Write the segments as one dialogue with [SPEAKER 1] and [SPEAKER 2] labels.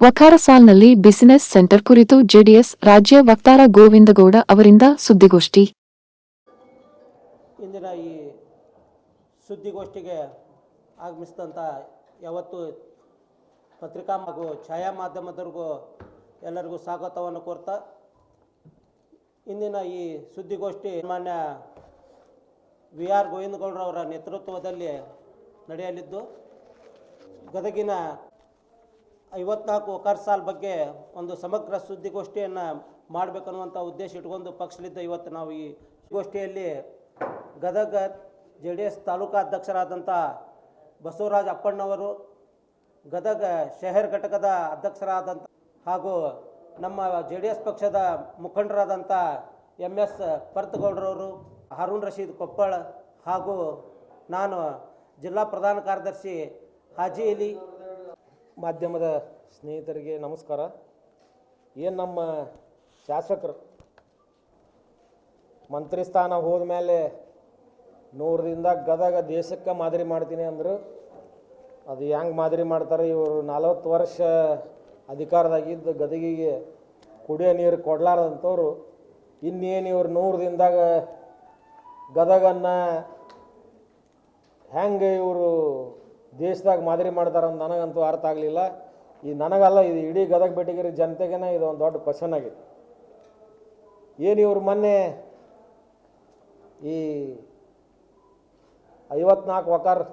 [SPEAKER 1] ವಖಾರಸಾಲ್ನಲ್ಲಿ business centre ಕುರಿತು JDS ರಾಜ್ಯ ವಕ್ತಾರ ಗೋವಿಂದಗೌಡ ಅವರಿಂದ ಸುದ್ದಿಗೋಷ್ಠಿ.
[SPEAKER 2] ಇಂದಿನ ಈ ಸುದ್ದಿಗೋಷ್ಠಿಗೆ ಆಗಮಿಸಿದಂಥ ಯಾವತ್ತು ಪತ್ರಿಕಾ ಹಾಗೂ ಛಾಯಾ ಮಾಧ್ಯಮದವರಿಗೂ ಎಲ್ಲರಿಗೂ ಸ್ವಾಗತವನ್ನು ಕೋರ್ತಾ, ಇಂದಿನ ಈ ಸುದ್ದಿಗೋಷ್ಠಿ ಮಾನ್ಯ ವಿ.ಆರ್. ಗೋವಿಂದಗೌಡರವರ ನೇತೃತ್ವದಲ್ಲಿ ನಡೆಯಲಿದ್ದು, ಗದಗಿನ 54 ವಖಾರ್ ಸಾಲ್ ಬಗ್ಗೆ ಒಂದು ಸಮಗ್ರ ಸುದ್ದಿಗೋಷ್ಠಿಯನ್ನು ಮಾಡಬೇಕನ್ನುವಂಥ ಉದ್ದೇಶ ಇಟ್ಕೊಂಡು ಪಕ್ಷದಿಂದ ಇವತ್ತು ನಾವು ಈ ಗೋಷ್ಠಿಯಲ್ಲಿ ಗದಗ ಜೆ.ಡಿ.ಎಸ್ ತಾಲೂಕಾ ಅಧ್ಯಕ್ಷರಾದಂಥ ಬಸವರಾಜ ಅಪ್ಪಣ್ಣವರು, ಗದಗ ಶಹರ್ ಘಟಕದ ಅಧ್ಯಕ್ಷರಾದಂಥ ಹಾಗೂ ನಮ್ಮ ಜೆ.ಡಿ.ಎಸ್ ಪಕ್ಷದ ಮುಖಂಡರಾದಂಥ ಎಂ.ಎಸ್. ಪರ್ತಗೌಡರವರು, ಹಾರೂನ್ ರಶೀದ್ ಕೊಪ್ಪಳ ಹಾಗೂ ನಾನು ಜಿಲ್ಲಾ ಪ್ರಧಾನ ಕಾರ್ಯದರ್ಶಿ ಹಾಜಿ ಅಲಿ.
[SPEAKER 3] ಮಾಧ್ಯಮದ ಸ್ನೇಹಿತರಿಗೆ ನಮಸ್ಕಾರ. ಏನು ನಮ್ಮ ಶಾಸಕರು ಮಂತ್ರಿ ಸ್ಥಾನ ಹೋದ ಮೇಲೆ 100 ದಿನದಾಗ ಗದಗ ದೇಶಕ್ಕೆ ಮಾದರಿ ಮಾಡ್ತೀನಿ ಅಂದರು. ಅದು ಹೆಂಗೆ ಮಾದರಿ ಮಾಡ್ತಾರೆ? ಇವರು 40 ವರ್ಷ ಅಧಿಕಾರದಾಗಿದ್ದು ಗದಗಿಗೆ ಕುಡಿಯೋ ನೀರು ಕೊಡಲಾರದಂಥವ್ರು ಇನ್ನೇನು ಇವರು 100 ದಿನದಾಗ ಗದಗನ್ನು ಹೆಂಗೆ ಇವರು ದೇಶದಾಗ ಮಾದರಿ ಮಾಡ್ತಾರಂತ ನನಗಂತೂ ಅರ್ಥ ಆಗಲಿಲ್ಲ. ಈ ನನಗಲ್ಲ, ಇದು ಇಡೀ ಗದಗ ಬೆಟಗಿರಿ ಜನತೆಗೇನೆ ಇದು ಒಂದು ದೊಡ್ಡ ಕ್ವಶನ್ ಆಗಿದೆ. ಏನು ಇವರು ಮೊನ್ನೆ ಈ 54 ವಖಾರ್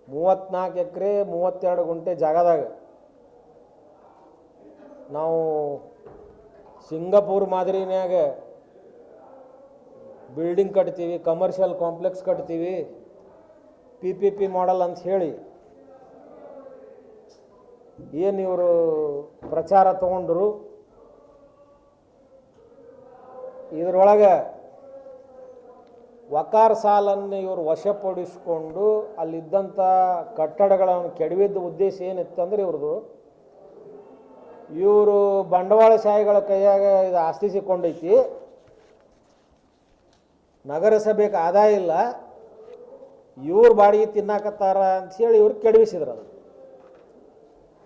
[SPEAKER 3] 34 ಎಕರೆ 32 ಗುಂಟೆ ಜಾಗದಾಗ ನಾವು ಸಿಂಗಾಪುರ್ ಮಾದರಿನ್ಯಾಗ ಬಿಲ್ಡಿಂಗ್ ಕಟ್ತೀವಿ, ಕಮರ್ಷಿಯಲ್ ಕಾಂಪ್ಲೆಕ್ಸ್ ಕಟ್ತೀವಿ, PPP ಮಾಡಲ್ ಅಂತ ಹೇಳಿ ಏನು ಇವರು ಪ್ರಚಾರ ತಗೊಂಡ್ರು. ಇದರೊಳಗೆ ವಖಾರ್ ಸಾಲನ್ನು ಇವರು ವಶಪಡಿಸಿಕೊಂಡು ಅಲ್ಲಿದ್ದಂಥ ಕಟ್ಟಡಗಳನ್ನು ಕೆಡವಿದ್ದ ಉದ್ದೇಶ ಏನಿತ್ತು ಅಂದರೆ ಇವರು ಬಂಡವಾಳಶಾಹಿಗಳ ಕೈಯಾಗ ಇದು ಆಸ್ತಿ ಸಿಕ್ಕೊಂಡೈತಿ, ನಗರಸಭೆಗೆ ಆದಾಯ ಇಲ್ಲ, ಇವ್ರು ಬಾಡಿಗೆ ತಿನ್ನಾಕತ್ತಾರ ಅಂಥೇಳಿ ಇವ್ರು ಕೆಡವಿಸಿದ್ರು. ಅದು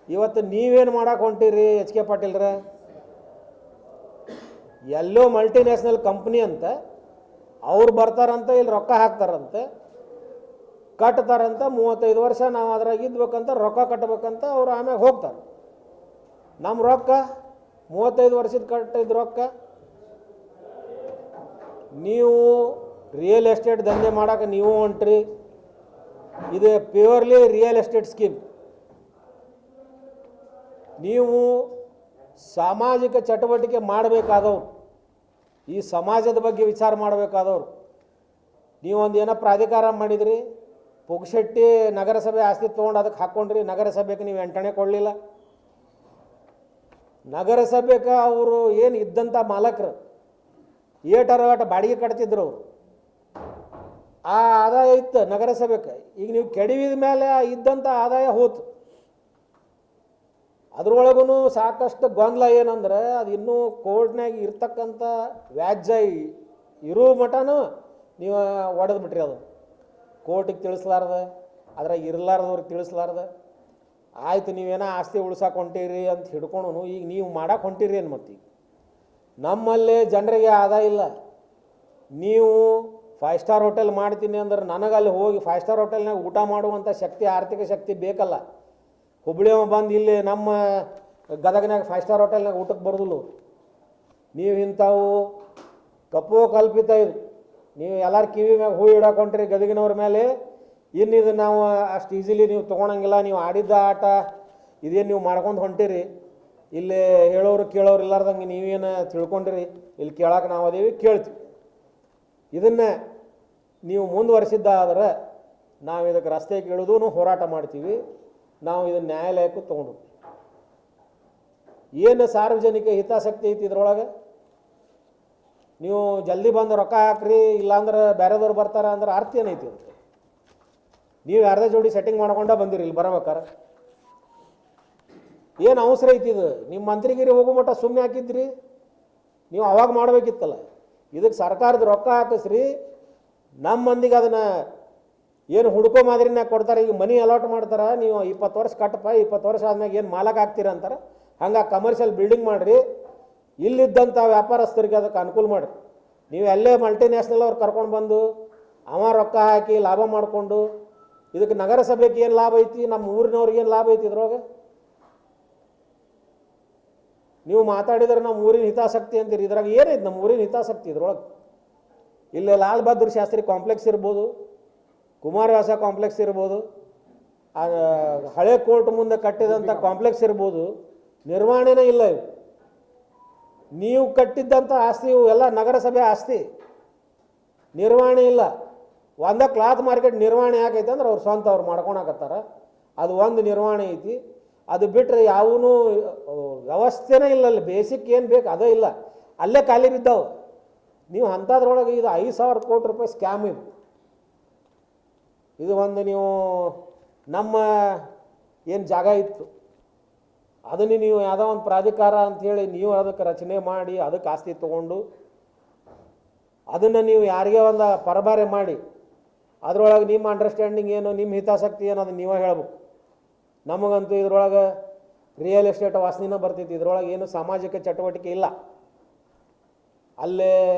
[SPEAKER 3] ಇವತ್ತು ನೀವೇನು ಮಾಡಕ್ಕೆ ಹೊಂಟಿರಿ ಎಚ್ ಕೆ ಪಾಟೀಲ್ರ? ಎಲ್ಲೋ ಮಲ್ಟಿನ್ಯಾಷನಲ್ ಕಂಪ್ನಿ ಅಂತ ಅವ್ರು ಬರ್ತಾರಂತ, ಇಲ್ಲಿ ರೊಕ್ಕ ಹಾಕ್ತಾರಂತೆ, ಕಟ್ತಾರಂತ. 35 ವರ್ಷ ನಾವು ಅದ್ರಾಗ ಇದ್ಬೇಕಂತ, ರೊಕ್ಕ ಕಟ್ಟಬೇಕಂತ ಅವ್ರು ಆಮ್ಯಾಗ ಹೋಗ್ತಾರೆ. ನಮ್ಮ ರೊಕ್ಕ 35 ವರ್ಷದ ಕಟ್ಟಿದ ರೊಕ್ಕ ನೀವು ರಿಯಲ್ ಎಸ್ಟೇಟ್ ದಂಧೆ ಮಾಡೋಕೆ ನೀವು ಹೊಂಟ್ರಿ. ಇದು ಪ್ಯೂರ್ಲಿ ರಿಯಲ್ ಎಸ್ಟೇಟ್ ಸ್ಕೀಮ್. ನೀವು ಸಾಮಾಜಿಕ ಚಟುವಟಿಕೆ ಮಾಡಬೇಕಾದವ್ರು, ಈ ಸಮಾಜದ ಬಗ್ಗೆ ವಿಚಾರ ಮಾಡಬೇಕಾದವ್ರು. ನೀವೊಂದು ಏನೋ ಪ್ರಾಧಿಕಾರ ಮಾಡಿದ್ರಿ, ಪುಗ್ಶೆಟ್ಟಿ ನಗರಸಭೆ ಆಸ್ತಿ ತೊಗೊಂಡು ಅದಕ್ಕೆ ಹಾಕ್ಕೊಂಡ್ರಿ. ನಗರಸಭೆಗೆ ನೀವು ಎಂಟಣೆ ಕೊಡಲಿಲ್ಲ. ನಗರಸಭೆಗೆ ಅವರು ಏನು ಇದ್ದಂಥ ಮಾಲಕರು ಏಟರವಟ ಬಾಡಿಗೆ ಕಟ್ತಿದ್ರು. ಅವರು ಆ ಆದಾಯ ಇತ್ತು ನಗರಸಭೆಗೆ. ಈಗ ನೀವು ಕೆಡವಿದ ಮೇಲೆ ಇದ್ದಂಥ ಆದಾಯ ಹೋತು. ಅದ್ರೊಳಗೂ ಸಾಕಷ್ಟು ಗೊಂದಲ ಏನಂದ್ರೆ, ಅದು ಇನ್ನೂ ಕೋರ್ಟ್ನಾಗ ಇರ್ತಕ್ಕಂಥ ವ್ಯಾಜ್ಯ ಇರೋ ಮಟನೂ ನೀವು ಒಡೆದು ಬಿಟ್ರಿ. ಅದು ಕೋರ್ಟಿಗೆ ತಿಳಿಸ್ಲಾರ್ದ, ಅದ್ರಾಗ ಇರಲಾರ್ದವ್ರಿಗೆ ತಿಳಿಸ್ಲಾರ್ದ. ಆಯ್ತು, ನೀವೇನೋ ಆಸ್ತಿ ಉಳ್ಸಕ್ಕೆ ಹೊಂಟಿರಿ ಅಂತ ಹಿಡ್ಕೊಂಡು ಈಗ ನೀವು ಮಾಡಕ್ಕೆ ಹೊಂಟಿರಿ ಏನು? ಮತ್ತೆ ಈಗ ನಮ್ಮಲ್ಲೇ ಜನರಿಗೆ ಆದಾಯ ಇಲ್ಲ. ನೀವು 5 ಸ್ಟಾರ್ ಹೋಟೆಲ್ ಮಾಡ್ತೀನಿ ಅಂದ್ರೆ ನನಗಲ್ಲಿ ಹೋಗಿ 5 ಸ್ಟಾರ್ ಹೋಟೆಲ್ನಾಗ ಊಟ ಮಾಡುವಂಥ ಶಕ್ತಿ, ಆರ್ಥಿಕ ಶಕ್ತಿ ಬೇಕಲ್ಲ. ಹುಬ್ಳಿಯವ ಬಂದು ಇಲ್ಲಿ ನಮ್ಮ ಗದಗನಾಗ 5 ಸ್ಟಾರ್ ಹೋಟೆಲ್ನಾಗ ಊಟಕ್ಕೆ ಬರೋದಿಲ್ಲ. ನೀವು ಇಂಥವು ಕಪ್ಪೋ ಕಲ್ಪಿತ ಇದು. ನೀವು ಎಲ್ಲರ ಕಿವಿ ಮ್ಯಾಗ ಹೂ ಇಡಕೊಂಡ್ರಿ ಗದಗಿನವ್ರ ಮೇಲೆ. ಇನ್ನಿದು ನಾವು ಅಷ್ಟು ಈಸಿಲಿ ನೀವು ತೊಗೊಳಂಗಿಲ್ಲ. ನೀವು ಆಡಿದ್ದ ಆಟ ಇದೇನು ನೀವು ಮಾಡ್ಕೊಂಡು ಹೊಂಟಿರಿ. ಇಲ್ಲಿ ಹೇಳೋರು ಕೇಳೋರು ಇಲ್ಲಾರ್ದಂಗೆ ನೀವೇನು ತಿಳ್ಕೊಂಡಿರಿ. ಇಲ್ಲಿ ಕೇಳಕ್ಕೆ ನಾವು ಅದೇವಿ, ಕೇಳ್ತೀವಿ. ಇದನ್ನು ನೀವು ಮುಂದುವರಿಸಿದ್ದಾದ್ರೆ ನಾವು ಇದಕ್ಕೆ ರಸ್ತೆಗೆ ಇಳಿದು ಹೋರಾಟ ಮಾಡ್ತೀವಿ. ನಾವು ಇದನ್ನು ನ್ಯಾಯಾಲಯಕ್ಕೂ ತೊಗೊಂಡು ಏನು ಸಾರ್ವಜನಿಕ ಹಿತಾಸಕ್ತಿ ಐತಿ ಇದ್ರೊಳಗೆ. ನೀವು ಜಲ್ದಿ ಬಂದು ರೊಕ್ಕ ಹಾಕ್ರಿ, ಇಲ್ಲಾಂದ್ರೆ ಬೇರೆದವ್ರು ಬರ್ತಾರೆ ಅಂದ್ರೆ ಅರ್ಥ ಏನೈತಿ ಅಂತ. ನೀವು ಯಾರದೇ ಜೋಡಿ ಸೆಟ್ಟಿಂಗ್ ಮಾಡ್ಕೊಂಡ ಬಂದಿರಿ ಇಲ್ಲಿ ಬರ್ಬೇಕಾರೆ. ಏನು ಅವಸರ ಐತಿದು? ನಿಮ್ಮ ಮಂತ್ರಿಗಿರಿ ಹೋಗೋ ಮಟ್ಟ ಸುಮ್ಮನೆ ಹಾಕಿದ್ರಿ ನೀವು, ಅವಾಗ ಮಾಡಬೇಕಿತ್ತಲ್ಲ. ಇದಕ್ಕೆ ಸರ್ಕಾರದ ರೊಕ್ಕ ಹಾಕಿಸ್ರಿ, ನಮ್ಮ ಮಂದಿಗೆ ಅದನ್ನು ಏನು ಹುಡ್ಕೋ ಮಾದರಿನಾಗ ಕೊಡ್ತಾರೆ. ಈಗ ಮನಿ ಅಲಾಟ್ ಮಾಡ್ತಾರೆ, ನೀವು 20 ವರ್ಷ ಕಟ್ಟಪ್ಪ, 20 ವರ್ಷ ಆದ್ಮೇಲೆ ಏನು ಮಾಲಕ್ ಆಗ್ತೀರ ಅಂತಾರೆ. ಹಂಗೆ ಕಮರ್ಷಿಯಲ್ ಬಿಲ್ಡಿಂಗ್ ಮಾಡಿರಿ, ಇಲ್ಲಿದ್ದಂಥ ವ್ಯಾಪಾರಸ್ಥರಿಗೆ ಅದಕ್ಕೆ ಅನುಕೂಲ ಮಾಡಿರಿ. ನೀವು ಎಲ್ಲೇ ಮಲ್ಟಿನ್ಯಾಷನಲ್ ಅವ್ರು ಕರ್ಕೊಂಡು ಬಂದು ಅವ ರೊಕ್ಕ ಹಾಕಿ ಲಾಭ ಮಾಡಿಕೊಂಡು, ಇದಕ್ಕೆ ನಗರಸಭೆಗೆ ಏನು ಲಾಭ ಐತಿ, ನಮ್ಮ ಊರಿನವ್ರಿಗೆ ಏನು ಲಾಭ ಐತಿ ಇದ್ರೊಳಗೆ? ನೀವು ಮಾತಾಡಿದ್ರೆ ನಮ್ಮ ಊರಿನ ಹಿತಾಸಕ್ತಿ ಅಂತೀರಿ, ಇದ್ರಾಗ ಏನೈತಿ ನಮ್ಮ ಊರಿನ ಹಿತಾಸಕ್ತಿ ಇದ್ರೊಳಗೆ? ಇಲ್ಲಿ ಲಾಲ್ ಬಹದ್ದೂರ್ ಶಾಸ್ತ್ರಿ ಕಾಂಪ್ಲೆಕ್ಸ್ ಇರ್ಬೋದು, ಕುಮಾರವ್ಯಾಸ ಕಾಂಪ್ಲೆಕ್ಸ್ ಇರ್ಬೋದು, ಹಳೆ ಕೋರ್ಟ್ ಮುಂದೆ ಕಟ್ಟಿದಂಥ ಕಾಂಪ್ಲೆಕ್ಸ್ ಇರ್ಬೋದು, ನಿರ್ವಹಣೆನೇ ಇಲ್ಲ. ಇವು ನೀವು ಕಟ್ಟಿದ್ದಂಥ ಆಸ್ತಿ ಇವು ಎಲ್ಲ ನಗರಸಭೆ ಆಸ್ತಿ, ನಿರ್ವಹಣೆ ಇಲ್ಲ. ಒಂದ ಕ್ಲಾತ್ ಮಾರ್ಕೆಟ್ ನಿರ್ವಹಣೆ ಯಾಕೈತೆ ಅಂದ್ರೆ ಅವ್ರು ಸ್ವಂತ ಅವ್ರು ಮಾಡ್ಕೊಳಕತ್ತಾರ, ಅದು ಒಂದು ನಿರ್ವಹಣೆ ಐತಿ. ಅದು ಬಿಟ್ಟರೆ ಯಾವೂ ವ್ಯವಸ್ಥೆನೇ ಇಲ್ಲ. ಅಲ್ಲಿ ಬೇಸಿಕ್ ಏನು ಬೇಕು ಅದೇ ಇಲ್ಲ, ಅಲ್ಲೇ ಖಾಲಿ ಬಿದ್ದಾವೆ. ನೀವು ಅಂಥದ್ರೊಳಗೆ ಇದು 5,000 ಕೋಟಿ ರೂಪಾಯಿ ಸ್ಕ್ಯಾಮ್ ಇದು. ಇದು ಒಂದು ನೀವು ನಮ್ಮ ಏನು ಜಾಗ ಇತ್ತು ಅದನ್ನು ನೀವು ಯಾವುದೋ ಒಂದು ಪ್ರಾಧಿಕಾರ ಅಂಥೇಳಿ ನೀವು ಅದಕ್ಕೆ ರಚನೆ ಮಾಡಿ ಅದಕ್ಕೆ ಆಸ್ತಿ ತೊಗೊಂಡು ಅದನ್ನು ನೀವು ಯಾರಿಗೆ ಒಂದು ಪರಬಾರೆ ಮಾಡಿ ಅದರೊಳಗೆ ನಿಮ್ಮ ಅಂಡರ್ಸ್ಟ್ಯಾಂಡಿಂಗ್ ಏನು, ನಿಮ್ಮ ಹಿತಾಸಕ್ತಿ ಏನು ಅದನ್ನು ನೀವೇ ಹೇಳ್ಬೇಕು. ನಮಗಂತೂ ಇದ್ರೊಳಗೆ ರಿಯಲ್ ಎಸ್ಟೇಟ್ ವಾಸನೆನ ಬರ್ತೈತಿ, ಇದ್ರೊಳಗೆ ಏನು ಸಾಮಾಜಿಕ ಚಟುವಟಿಕೆ ಇಲ್ಲ. ಅಲ್ಲೇ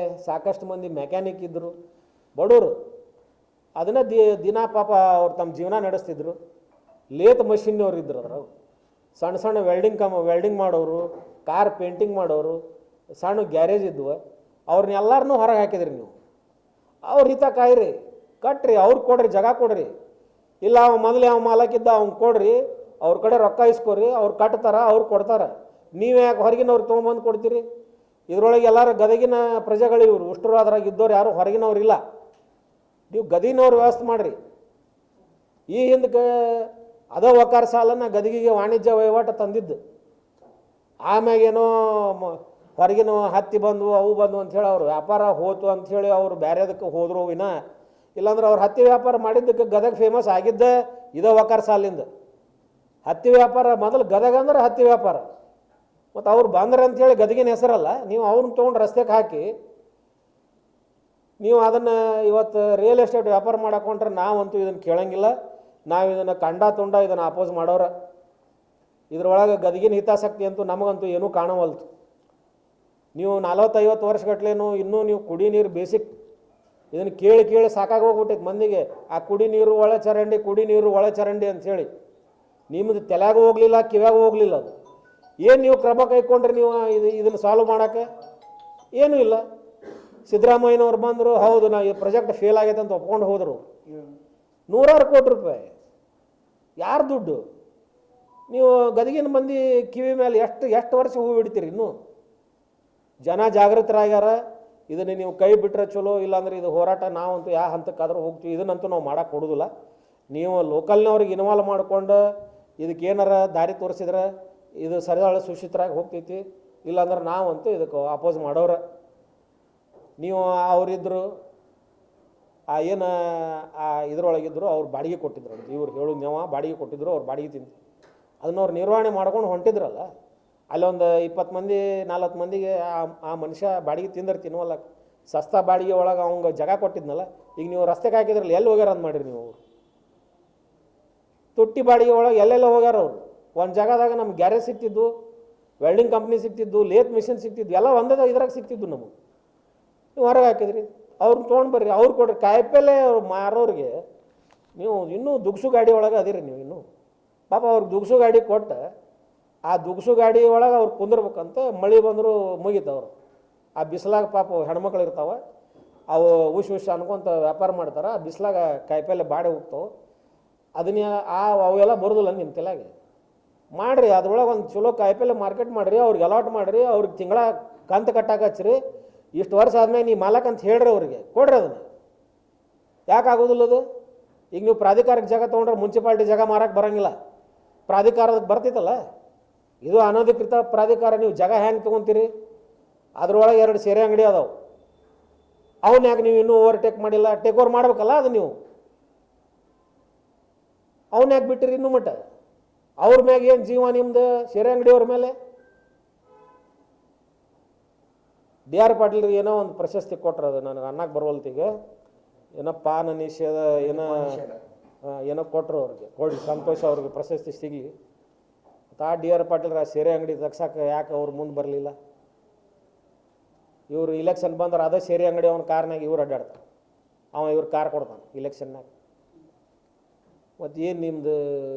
[SPEAKER 3] ಸಾಕಷ್ಟು ಮಂದಿ ಮೆಕ್ಯಾನಿಕ್ ಇದ್ದರು, ಬಡವರು, ಅದನ್ನು ದಿನ ಪಾಪ ಅವ್ರು ತಮ್ಮ ಜೀವನ ನಡೆಸ್ತಿದ್ರು. ಲೇತ್ ಮಷಿನ್ನವ್ರು ಇದ್ರು, ಅದ್ರಾಗ ಸಣ್ಣ ಸಣ್ಣ ವೆಲ್ಡಿಂಗ್ ಮಾಡೋರು, ಕಾರ್ ಪೇಂಟಿಂಗ್ ಮಾಡೋರು, ಸಣ್ಣ ಗ್ಯಾರೇಜ್ ಇದ್ವು. ಅವ್ರನ್ನೆಲ್ಲರನ್ನೂ ಹೊರಗೆ ಹಾಕಿದ್ರಿ ನೀವು. ಅವ್ರ ಹಿತ ಕಾಯ್ರಿ, ಕಟ್ರಿ, ಅವ್ರಿಗೆ ಕೊಡ್ರಿ, ಜಾಗ ಕೊಡ್ರಿ. ಇಲ್ಲ ಅವ ಮೊದಲೇ ಅವ ಮಾಲಕ್ಕಿದ್ದ ಅವ್ನು ಕೊಡ್ರಿ, ಅವ್ರ ಕಡೆ ರೊಕ್ಕ ಇಸ್ಕೊರಿ, ಅವ್ರು ಕಟ್ತಾರ, ಅವ್ರು ಕೊಡ್ತಾರೆ. ನೀವೇ ಯಾಕೆ ಹೊರಗಿನವ್ರು ತೊಗೊಂಬಂದು ಕೊಡ್ತೀರಿ? ಇದರೊಳಗೆ ಎಲ್ಲರೂ ಗದಗಿನ ಪ್ರಜೆಗಳು ಇವರು, ಉಷ್ಟ್ರು ಅದ್ರಾಗ ಇದ್ದವ್ರು ಯಾರು ಹೊರಗಿನವ್ರು ಇಲ್ಲ. ನೀವು ಗದಗಿನವ್ರು ವ್ಯವಸ್ಥೆ ಮಾಡಿರಿ. ಈ ಹಿಂದಕ್ಕೆ ಅದ ವಕಾರ ಸಾಲನ್ನು ಗದಗಿಗೆ ವಾಣಿಜ್ಯ ವಹಿವಾಟ ತಂದಿದ್ದು. ಆಮ್ಯಾಗೇನೋ ಹೊರಗಿನ ಹತ್ತಿ ಬಂದವು ಅವು ಬಂದವು ಅಂಥೇಳಿ ಅವ್ರು ವ್ಯಾಪಾರ ಹೋತು ಅಂಥೇಳಿ ಅವ್ರು ಬೇರೆದಕ್ಕೆ ಹೋದ್ರು ವಿನ, ಇಲ್ಲಾಂದ್ರೆ ಅವ್ರು ಹತ್ತಿ ವ್ಯಾಪಾರ ಮಾಡಿದ್ದಕ್ಕೆ ಗದಗ ಫೇಮಸ್ ಆಗಿದ್ದೆ ಇದೇ ವಕಾರ ಸಾಲಿಂದ. ಹತ್ತಿ ವ್ಯಾಪಾರ ಮೊದಲು ಗದಗ ಅಂದ್ರೆ ಹತ್ತಿ ವ್ಯಾಪಾರ. ಮತ್ತು ಅವ್ರು ಬಂದ್ರೆ ಅಂಥೇಳಿ ಗದಗಿನ ಹೆಸರಲ್ಲ. ನೀವು ಅವ್ರನ್ನ ತೊಗೊಂಡು ರಸ್ತೆಗೆ ಹಾಕಿ ನೀವು ಅದನ್ನು ಇವತ್ತು ರಿಯಲ್ ಎಸ್ಟೇಟ್ ವ್ಯಾಪಾರ ಮಾಡಕೊಂಡ್ರೆ ನಾವಂತೂ ಇದನ್ನು ಕೇಳಂಗಿಲ್ಲ. ನಾವು ಇದನ್ನು ಕಂಡ ತುಂಡ ಇದನ್ನು ಅಪೋಸ್ ಮಾಡೋರ. ಇದ್ರೊಳಗೆ ಗದಗಿನ ಹಿತಾಸಕ್ತಿ ಅಂತೂ ನಮಗಂತೂ ಏನೂ ಕಾಣವಲ್ತು. ನೀವು 40-50 ವರ್ಷಗಟ್ಲೇನು ಇನ್ನೂ ನೀವು ಕುಡಿ ನೀರು ಬೇಸಿಕ್ ಇದನ್ನು ಕೇಳಿ ಕೇಳಿ ಸಾಕಾಗಿ ಹೋಗ್ಬಿಟ್ಟೈತೆ ಮಂದಿಗೆ. ಆ ಕುಡಿ ನೀರು ಒಳ ಚರಂಡಿ, ಕುಡಿ ನೀರು ಒಳ ಚರಂಡಿ ಅಂಥೇಳಿ ನಿಮ್ಮದು ತಲೆಯಾಗೂ ಹೋಗಲಿಲ್ಲ, ಕಿವ್ಯಾಗೂ ಹೋಗಲಿಲ್ಲ. ಅದು ಏನು ನೀವು ಕ್ರಮ ಕೈಕೊಂಡ್ರೆ ನೀವು ಇದನ್ನು ಸಾಲ್ವ್ ಮಾಡೋಕ್ಕೆ ಏನೂ ಇಲ್ಲ. ಸಿದ್ದರಾಮಯ್ಯನವ್ರು ಬಂದರು, ಹೌದು ನಾ ಈ ಪ್ರಾಜೆಕ್ಟ್ ಫೇಲ್ ಆಗೈತೆ ಅಂತ ಒಪ್ಕೊಂಡು ಹೋದರು. 100 ಕೋಟಿ ರೂಪಾಯಿ ಯಾರು ದುಡ್ಡು? ನೀವು ಗದಗಿನ ಮಂದಿ ಕಿವಿ ಮೇಲೆ ಎಷ್ಟು ವರ್ಷ ಹೂ ಬಿಡ್ತೀರಿ? ಇನ್ನೂ ಜನ ಜಾಗೃತರಾಗ್ಯಾರ. ಇದನ್ನು ನೀವು ಕೈ ಬಿಟ್ಟರೆ ಚಲೋ, ಇಲ್ಲಾಂದ್ರೆ ಇದು ಹೋರಾಟ ನಾವಂತೂ ಯಾವ ಹಂತಕ್ಕಾದ್ರೂ ಹೋಗ್ತೀವಿ. ಇದನ್ನಂತೂ ನಾವು ಮಾಡೋಕ್ಕೆ ಕೊಡೋದಿಲ್ಲ. ನೀವು ಲೋಕಲ್ನವ್ರಿಗೆ ಇನ್ವಾಲ್ವ್ ಮಾಡಿಕೊಂಡು ಇದಕ್ಕೇನಾರ ದಾರಿ ತೋರಿಸಿದ್ರೆ ಇದು ಸರಿಯಾದ ಸುಶಿತರಾಗಿ ಹೋಗ್ತೈತಿ. ಇಲ್ಲಾಂದ್ರೆ ನಾವಂತೂ ಇದಕ್ಕೆ ಅಪೋಸ್ ಮಾಡೋರ. ನೀವು ಅವರಿದ್ದರು ಏನು ಇದರೊಳಗಿದ್ರು, ಅವ್ರು ಬಾಡಿಗೆ ಕೊಟ್ಟಿದ್ರು, ಇವ್ರು ಹೇಳು ನೀವು ಬಾಡಿಗೆ ಕೊಟ್ಟಿದ್ರು, ಅವ್ರು ಬಾಡಿಗೆ ತಿಂತು ಅದನ್ನ ಅವ್ರು ನಿರ್ವಹಣೆ ಮಾಡ್ಕೊಂಡು ಹೊಂಟಿದ್ರಲ್ಲ. ಅಲ್ಲೊಂದು 20 ಮಂದಿ 40 ಮಂದಿಗೆ ಆ ಮನುಷ್ಯ ಬಾಡಿಗೆ ತಿಂದ್ರೆ ತಿನ್ನುವಲ್ಲ. ಸಸ್ತಾ ಬಾಡಿಗೆ ಒಳಗೆ ಅವಂಗೆ ಜಾಗ ಕೊಟ್ಟಿದ್ನಲ್ಲ. ಈಗ ನೀವು ರಸ್ತೆಗೆ ಹಾಕಿದ್ರಲ್ಲ, ಎಲ್ಲಿ ಹೋಗ್ಯಾರ ಅಂತ ಮಾಡಿರಿ ನೀವು? ಅವರು ತುಟ್ಟಿ ಬಾಡಿಗೆ ಒಳಗೆ ಎಲ್ಲೆಲ್ಲ ಹೋಗ್ಯಾರ ಅವರು. ಒಂದು ಜಾಗದಾಗ ನಮ್ಗೆ ಗ್ಯಾರೇಜ್ ಸಿಗ್ತಿದ್ದು, ವೆಲ್ಡಿಂಗ್ ಕಂಪ್ನಿ ಸಿಗ್ತಿದ್ದು, ಲೇತ್ ಮಿಷಿನ್ ಸಿಗ್ತಿದ್ದು, ಎಲ್ಲ ಒಂದೇ ಇದ್ರಾಗ ಸಿಗ್ತಿದ್ದು ನಮಗೆ. ನೀವು ಹೊರಗೆ ಹಾಕಿದ್ರಿ, ಅವ್ರನ್ನ ತೊಗೊಂಡು ಬರ್ರಿ, ಅವ್ರು ಕೊಡ್ರಿ. ಕಾಯಿಪಲ್ಲೆ ಮಾರೋರಿಗೆ ನೀವು ಇನ್ನೂ ದುಗ್ಸು ಗಾಡಿ ಒಳಗೆ ಅದಿರಿ ನೀವು. ಇನ್ನೂ ಪಾಪ ಅವ್ರಿಗೆ ದುಗ್ಸು ಗಾಡಿ ಕೊಟ್ಟು ಆ ದುಗ್ಸು ಗಾಡಿ ಒಳಗೆ ಅವ್ರು ಕುಂದಿರ್ಬೇಕಂತ ಮಳೆ ಬಂದರೂ ಮುಗಿತವ್ರು. ಆ ಬಿಸಿಲಾಗ ಪಾಪ ಹೆಣ್ಮಕ್ಳು ಇರ್ತಾವೆ, ಅವು ಉಶ್ ಅನ್ಕೊಂತ ವ್ಯಾಪಾರ ಮಾಡ್ತಾರೆ. ಆ ಬಿಸಿಲಾಗ ಕಾಯಿಪಲ್ಲೆ ಬಾಡಿ ಹೋಗ್ತಾವೆ. ಅದನ್ನ ಅವೆಲ್ಲ ಬರೋದಿಲ್ಲ ನಿಮ್ಮ ತಲೆಗೆ. ಮಾಡಿರಿ, ಅದ್ರೊಳಗೆ ಒಂದು ಚಲೋ ಕಾಯಿಪಲ್ಲೆ ಮಾರ್ಕೆಟ್ ಮಾಡಿರಿ, ಅವ್ರಿಗೆ ಅಲಾಟ್ ಮಾಡಿರಿ, ಅವ್ರಿಗೆ ತಿಂಗಳ ಕಂತು ಕಟ್ಟಾಕ ಹಚ್ಚಿರಿ. ಇಷ್ಟು ವರ್ಷ ಆದ್ಮೇಲೆ ನೀ ಮಾಲಕ್ ಅಂತ ಹೇಳ್ರಿ, ಅವ್ರಿಗೆ ಕೊಡ್ರಿ. ಅದನ್ನು ಯಾಕೆ ಆಗೋದಿಲ್ಲ ಅದು? ಈಗ ನೀವು ಪ್ರಾಧಿಕಾರಕ್ಕೆ ಜಾಗ ತೊಗೊಂಡ್ರೆ ಮುನ್ಸಿಪಾಲ್ಟಿ ಜಾಗ ಮಾರಕ್ಕೆ ಬರೋಂಗಿಲ್ಲ, ಪ್ರಾಧಿಕಾರಕ್ಕೆ ಬರ್ತಿತ್ತಲ್ಲ. ಇದು ಅನಧಿಕೃತ ಪ್ರಾಧಿಕಾರ. ನೀವು ಜಾಗ ಹೆಂಗೆ ತೊಗೊತೀರಿ? ಅದ್ರೊಳಗೆ 2 ಸೇರೆ ಅಂಗಡಿ ಅದಾವೆ. ಅವನ್ನ ಯಾಕೆ ನೀವು ಇನ್ನೂ ಓವರ್ಟೇಕ್ ಮಾಡಿಲ್ಲ? ಟೇಕ್ ಓವರ್ ಮಾಡ್ಬೇಕಲ್ಲ ಅದು ನೀವು. ಅವನ್ನ ಯಾಕೆ ಬಿಟ್ಟಿರಿ ಇನ್ನೂ ಮಟ್ಟ? ಅವ್ರ ಮ್ಯಾಗ ಏನು ಜೀವ ನಿಮ್ದು? ಸೇರೆ ಅಂಗಡಿಯವ್ರ ಮೇಲೆ DR ಪಾಟೀಲ್ರಿಗೆ ಏನೋ ಒಂದು ಪ್ರಶಸ್ತಿ ಕೊಟ್ರು, ಅದು ನನಗೆ ಅನ್ನಕ್ಕೆ ಬರುವಲ್ತಿಗೆ. ಏನೋ ಪಾನ ನಿಷೇಧ ಏನೋ ಏನೋ ಕೊಟ್ಟರು ಅವ್ರಿಗೆ ಕೊಡಿ ಸಂತೋಷ ಅವ್ರಿಗೆ ಪ್ರಶಸ್ತಿ ಸಿಗಲಿ. ಡಿ ಆರ್ ಪಾಟೀಲ್ರ ಸೀರೆ ಅಂಗಡಿ ತಗ್ಸಕ್ಕೆ ಯಾಕೆ ಅವ್ರು ಮುಂದೆ ಬರಲಿಲ್ಲ? ಇವರು ಇಲೆಕ್ಷನ್ ಬಂದ್ರೆ ಅದೇ ಸೀರೆ ಅಂಗಡಿ ಅವನ ಕಾರ್ನಾಗ ಇವ್ರು ಅಡ್ಡಾಡ್ತಾರೆ, ಇವ್ರು ಕಾರ್ ಕೊಡ್ತಾನೆ ಇಲೆಕ್ಷನ್ನಾಗ. ಮತ್ತು ಏನು ನಿಮ್ಮದು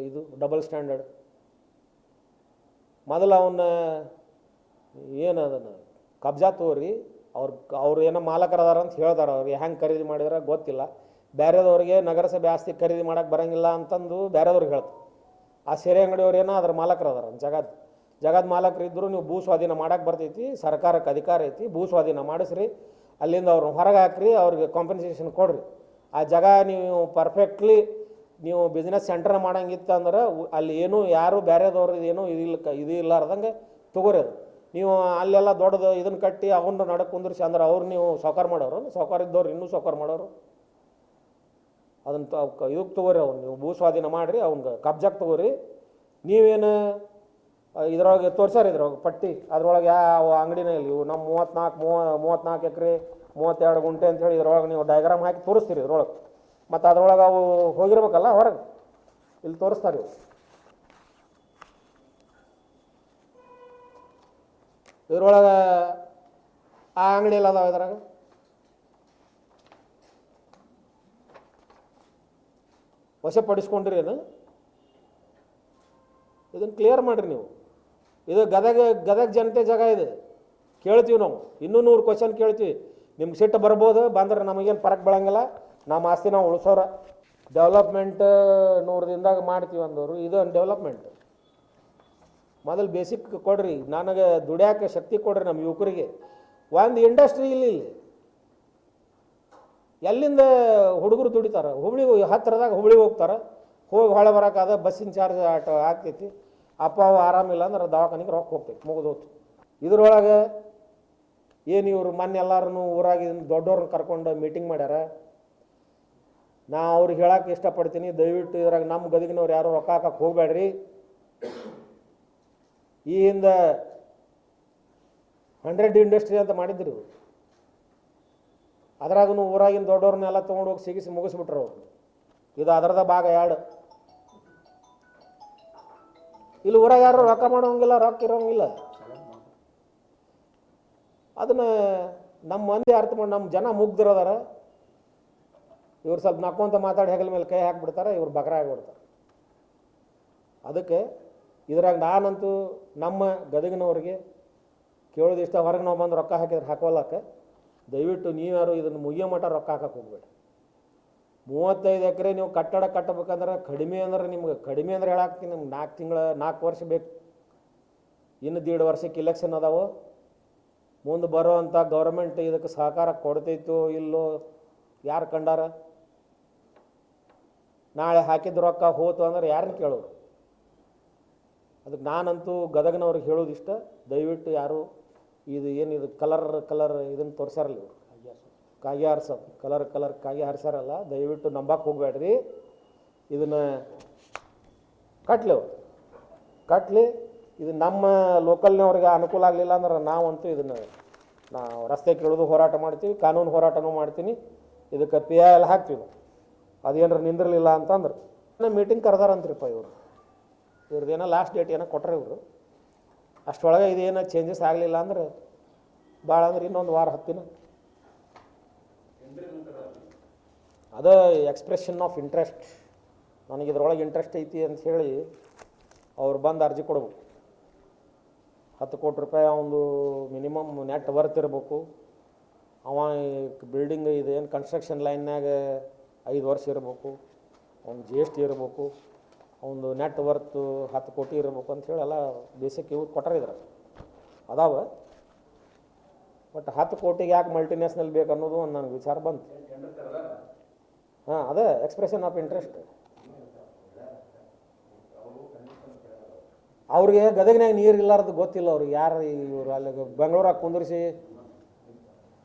[SPEAKER 3] ಇದು ಡಬಲ್ ಸ್ಟ್ಯಾಂಡರ್ಡ್? ಮೊದಲು ಅವನ್ನ ಏನು ಅದನ್ನು ಕಬ್ಜಾ ತೋರಿ ಅವ್ರು ಏನೋ ಮಾಲಕರದಾರ ಅಂತ ಹೇಳ್ತಾರೆ. ಅವ್ರಿಗೆ ಹೆಂಗೆ ಖರೀದಿ ಮಾಡಿದ್ರೆ ಗೊತ್ತಿಲ್ಲ. ಬೇರೆದವ್ರಿಗೆ ನಗರಸಭೆ ಆಸ್ತಿ ಖರೀದಿ ಮಾಡೋಕ್ಕೆ ಬರೋಂಗಿಲ್ಲ ಅಂತಂದು ಬೇರೆದವ್ರಿಗೆ ಹೇಳ್ತಾರೆ. ಆ ಸೀರೆ ಅಂಗಡಿಯವ್ರು ಏನೋ ಅದ್ರ ಮಾಲಕರದಾರ, ಜಗದ ಮಾಲಕರು ಇದ್ದರೂ ನೀವು ಭೂ ಸ್ವಾಧೀನ ಮಾಡೋಕ್ಕೆ ಬರ್ತೈತಿ, ಸರ್ಕಾರಕ್ಕೆ ಅಧಿಕಾರ ಐತಿ, ಭೂ ಸ್ವಾಧೀನ ಮಾಡಿಸ್ರಿ, ಅಲ್ಲಿಂದ ಅವ್ರನ್ನ ಹೊರಗೆ ಹಾಕ್ರಿ, ಅವ್ರಿಗೆ ಕಾಂಪನ್ಸೇಷನ್ ಕೊಡ್ರಿ. ಆ ಜಾಗ ನೀವು ಪರ್ಫೆಕ್ಟ್ಲಿ ನೀವು ಬಿಸ್ನೆಸ್ ಸೆಂಟರ್ ಮಾಡೋಂಗಿತ್ತು ಅಂದ್ರೆ ಅಲ್ಲಿ ಏನೂ ಯಾರು ಬೇರೆದವ್ರದ್ದು ಏನೂ ಇದು ಇಲ್ಲಾರ್ದಂಗೆ ತೊಗೋರಿ. ಅದು ನೀವು ಅಲ್ಲೆಲ್ಲ ದೊಡ್ಡದು ಇದನ್ನು ಕಟ್ಟಿ ಅವನ್ನ ನಡಕ್ಕೆ ಕುಂದ್ರಿಸಿ ಅಂದ್ರೆ ಅವ್ರು ನೀವು ಸಾವ್ಕಾರ ಮಾಡೋರು, ಸಾವ್ಕಾರ ಇದ್ದವ್ರು ಇನ್ನೂ ಸಾವ್ಕಾರ ಮಾಡೋರು. ಅದನ್ನು ಇದಕ್ಕೆ ತೊಗೋರಿ, ಅವ್ನು ನೀವು ಭೂ ಸ್ವಾಧೀನ ಮಾಡಿರಿ, ಅವ್ನಿಗೆ ಕಬ್ಜಾಕ್ಕೆ ತೊಗೋರಿ. ನೀವೇನು ಇದ್ರೊಳಗೆ ತೋರ್ಸಾರ ಇದ್ರೊಳಗೆ ಪಟ್ಟಿ, ಅದ್ರೊಳಗೆ ಯಾವ ಅಂಗಡಿನ ಇಲ್ಲ. ಇವು ನಮ್ಮ 34 ಎಕರೆ 32 ಗುಂಟೆ ಅಂಥೇಳಿ ಇದ್ರೊಳಗೆ ನೀವು ಡಯಾಗ್ರಾಮ್ ಹಾಕಿ ತೋರಿಸ್ತೀರಿ ಇದ್ರೊಳಗೆ. ಮತ್ತು ಅದ್ರೊಳಗೆ ಅವು ಹೋಗಿರ್ಬೇಕಲ್ಲ ಹೊರಗೆ, ಇಲ್ಲಿ ತೋರಿಸ್ತಾರೆ ಇವು. ಇದ್ರೊಳಗೆ ಆ ಅಂಗಡಿ ಎಲ್ಲ ಅದಾವ ಇದ್ರಾಗ. ವಶಪಡಿಸ್ಕೊಂಡ್ರಿ ಏನು? ಇದನ್ನು ಕ್ಲಿಯರ್ ಮಾಡಿರಿ ನೀವು. ಇದು ಗದಗ ಜನತೆ ಜಾಗ ಇದೆ, ಕೇಳ್ತೀವಿ ನಾವು. ಇನ್ನೂ 100 ಕ್ವಶನ್ ಕೇಳ್ತೀವಿ. ನಿಮ್ಗೆ ಸಿಟ್ಟು ಬರ್ಬೋದು, ಬಂದ್ರೆ ನಮಗೇನು ಫರಕ್ ಬೀಳಂಗಿಲ್ಲ. ನಮ್ಮ ಆಸ್ತಿ ನಾವು ಉಳಿಸೋರ. ಡೆವಲಪ್ಮೆಂಟ್ 100 ದಿನದಾಗ ಮಾಡ್ತೀವಿ ಅಂದವರು, ಇದು ಡೆವಲಪ್ಮೆಂಟ್. ಮೊದಲು ಬೇಸಿಕ್ ಕೊಡ್ರಿ, ನನಗೆ ದುಡ್ಯಾಕೆ ಶಕ್ತಿ ಕೊಡ್ರಿ ನಮ್ಮ ಯುವಕರಿಗೆ. ಒಂದು ಇಂಡಸ್ಟ್ರಿ ಇಲ್ಲಿ ಎಲ್ಲಿಂದ ಹುಡುಗರು ದುಡಿತಾರೆ? ಹತ್ತಿರದಾಗ ಹುಬ್ಳಿಗೆ ಹೋಗ್ತಾರೆ, ಹೋಗಿ ಹೊಳೆ ಬರೋಕ್ಕಾದ ಬಸ್ಸಿನ ಚಾರ್ಜ್ ಆಟೋ ಆಗ್ತೈತಿ. ಅಪ್ಪ ಅವು ಆರಾಮಿಲ್ಲ ಅಂದ್ರೆ ದವಾಖಾನಿಗೆ ರೊಕ್ಕ ಹೋಗ್ತೈತಿ, ಮುಗಿದೋತು. ಇದ್ರೊಳಗೆ ಏನು ಇವರು ಮೊನ್ನೆ ಎಲ್ಲರೂ ಊರಾಗಿನ ದೊಡ್ಡವ್ರನ್ನ ಕರ್ಕೊಂಡು ಮೀಟಿಂಗ್ ಮಾಡ್ಯಾರ. ನಾ ಅವ್ರಿಗೆ ಹೇಳಕ್ಕೆ ಇಷ್ಟಪಡ್ತೀನಿ, ದಯವಿಟ್ಟು ಇದ್ರಾಗ ನಮ್ಮ ಗದಗಿನವ್ರು ಯಾರು ರೊಕ್ಕ ಹಾಕಕ್ಕೆ ಹೋಗಬೇಡ್ರಿ. ಈ ಹಿಂದೆ 100 ಇಂಡಸ್ಟ್ರಿ ಅಂತ ಮಾಡಿದ್ರು, ಅದ್ರಾಗೂ ಊರಾಗಿನ ದೊಡ್ಡವ್ರನ್ನೆಲ್ಲ ತೊಗೊಂಡೋಗಿ ಸಿಗಿಸಿ ಮುಗಿಸ್ಬಿಟ್ರು ಅವರು. ಇದು ಅದರದ ಭಾಗ 2. ಇಲ್ಲಿ ಊರಾಗ ಯಾರು ರೊಕ್ಕ ಮಾಡೋಂಗಿಲ್ಲ, ರೊಕ್ಕ ಇರೋಂಗಿಲ್ಲ. ಅದನ್ನು ನಮ್ಮ ಮಂದಿ ಅರ್ಥ ಮಾಡಿ, ನಮ್ಮ ಜನ ಮುಗ್ದಿರೋದಾರ. ಇವ್ರು ಸ್ವಲ್ಪ ನಕ್ಕೊಂತ ಮಾತಾಡಿ ಹೆಗಲ ಮೇಲೆ ಕೈ ಹಾಕಿಬಿಡ್ತಾರೆ, ಇವ್ರು ಬಕರ ಆಗಿಬಿಡ್ತಾರೆ. ಅದಕ್ಕೆ ಇದ್ರಾಗ ನಾನಂತೂ ನಮ್ಮ ಗದಗಿನವ್ರಿಗೆ ಕೇಳೋದಿಷ್ಟ, ಹೊರಗೆ ನಾವು ಬಂದು ರೊಕ್ಕ ಹಾಕಿದ್ರೆ ಹಾಕೋಲ್ಲಕ್ಕೆ. ದಯವಿಟ್ಟು ನೀವ್ಯಾರು ಇದನ್ನು ಮುಗಿಯೋ ಮಟ್ಟ ರೊಕ್ಕ ಹಾಕಕ್ಕೆ ಹೋಗ್ಬೇಡಿ. 35 ಎಕರೆ ನೀವು ಕಟ್ಟಡ ಕಟ್ಟಬೇಕಂದ್ರೆ ಕಡಿಮೆ ಅಂದ್ರೆ ನಿಮ್ಗೆ ಕಡಿಮೆ ಅಂದ್ರೆ ಹೇಳಾಕ್ತೀನಿ, ನಿಮ್ಗೆ 4 ವರ್ಷ ಬೇಕು. ಇನ್ನು 1.5 ವರ್ಷಕ್ಕೆ ಇಲೆಕ್ಷನ್ ಅದಾವು. ಮುಂದೆ ಬರೋವಂಥ ಗೌರ್ಮೆಂಟ್ ಇದಕ್ಕೆ ಸಹಕಾರ ಕೊಡ್ತೈತೋ ಇಲ್ಲೋ ಯಾರು ಕಂಡಾರ? ನಾಳೆ ಹಾಕಿದ ರೊಕ್ಕ ಹೋತು ಅಂದ್ರೆ ಯಾರನ್ನ ಕೇಳೋರು? ಅದಕ್ಕೆ ನಾನಂತೂ ಗದಗನವ್ರಿಗೆ ಹೇಳೋದಿಷ್ಟ, ದಯವಿಟ್ಟು ಯಾರು ಇದು ಏನಿದು ಕಲರ್ ಇದನ್ನು ತೋರಿಸಾರಲ್ಲ ಇವರು, ಕಾಗಿ ಹಾರಿಸೋದು, ಕಲರ್ ಕಾಗಿ ಹಾರಿಸಾರಲ್ಲ, ದಯವಿಟ್ಟು ನಂಬಕ್ಕೆ ಹೋಗಬೇಡ್ರಿ. ಇದನ್ನು ಕಟ್ಟಲಿ. ಇದು ನಮ್ಮ ಲೋಕಲ್ನವ್ರಿಗೆ ಅನುಕೂಲ ಆಗಲಿಲ್ಲ ಅಂದ್ರೆ ನಾವಂತೂ ಇದನ್ನು ನಾವು ರಸ್ತೆ ಕೇಳೋದು ಹೋರಾಟ ಮಾಡ್ತೀವಿ, ಕಾನೂನು ಹೋರಾಟನೂ ಮಾಡ್ತೀನಿ. ಇದಕ್ಕೆ PI ಹಾಕ್ತೀವಿ. ಅದೇನಾರು ನಿಂದಿರಲಿಲ್ಲ ಅಂತಂದ್ರೆ ಮೀಟಿಂಗ್ ಕರೆದಾರಂತ್ರಿಪ್ಪ ಇವ್ರದ್ದೇನೋ ಲಾಸ್ಟ್ ಡೇಟ್ ಏನೋ ಕೊಟ್ಟರೆ ಇವರು. ಅಷ್ಟೊಳಗೆ ಇದೇನೋ ಚೇಂಜಸ್ ಆಗಲಿಲ್ಲ ಅಂದ್ರೆ ಭಾಳ ಅಂದ್ರೆ ಇನ್ನೊಂದು ವಾರ 10 ದಿನ. ಅದು ಎಕ್ಸ್ಪ್ರೆಷನ್ ಆಫ್ ಇಂಟ್ರೆಸ್ಟ್. ನನಗೆ ಇದ್ರೊಳಗೆ ಇಂಟ್ರೆಸ್ಟ್ ಐತಿ ಅಂತ ಹೇಳಿ ಅವ್ರು ಬಂದು ಅರ್ಜಿ ಕೊಡ್ಬೇಕು. 10 ಕೋಟಿ ರೂಪಾಯಿ ಅವನು ಮಿನಿಮಮ್ ನೆಟ್ ವರ್ತ್ ಇರಬೇಕು. ಅವ ಬಿಲ್ಡಿಂಗ್ ಇದೇನು ಕನ್ಸ್ಟ್ರಕ್ಷನ್ ಲೈನ್ನಾಗ 5 ವರ್ಷ ಇರಬೇಕು. ಅವ್ನು GST ಇರಬೇಕು. ಅವನು ನೆಟ್ ವರ್ತು 10 ಕೋಟಿ ಇರಬೇಕು ಅಂಥೇಳಿ ಎಲ್ಲ ಬೇಸಿಕ್ ಇವ್ರು ಕೊಟ್ಟರಿದ್ರೆ ಅದಾವ. ಬಟ್ 10 ಕೋಟಿಗೆ ಯಾಕೆ ಮಲ್ಟಿನ್ಯಾಷನಲ್ ಬೇಕು ಅನ್ನೋದು ಒಂದು ನನಗೆ ವಿಚಾರ ಬಂತು. ಹಾಂ, ಅದೇ ಎಕ್ಸ್ಪ್ರೆಷನ್ ಆಫ್ ಇಂಟ್ರೆಸ್ಟ್. ಅವ್ರಿಗೆ ಗದಗಿನಾಗ ನೀರು ಇಲ್ಲಾರ್ದು ಗೊತ್ತಿಲ್ಲ ಅವ್ರಿಗೆ. ಯಾರು ಇವರು ಅಲ್ಲಿ ಬೆಂಗಳೂರಾಗ ಕುಂದಿರಿಸಿ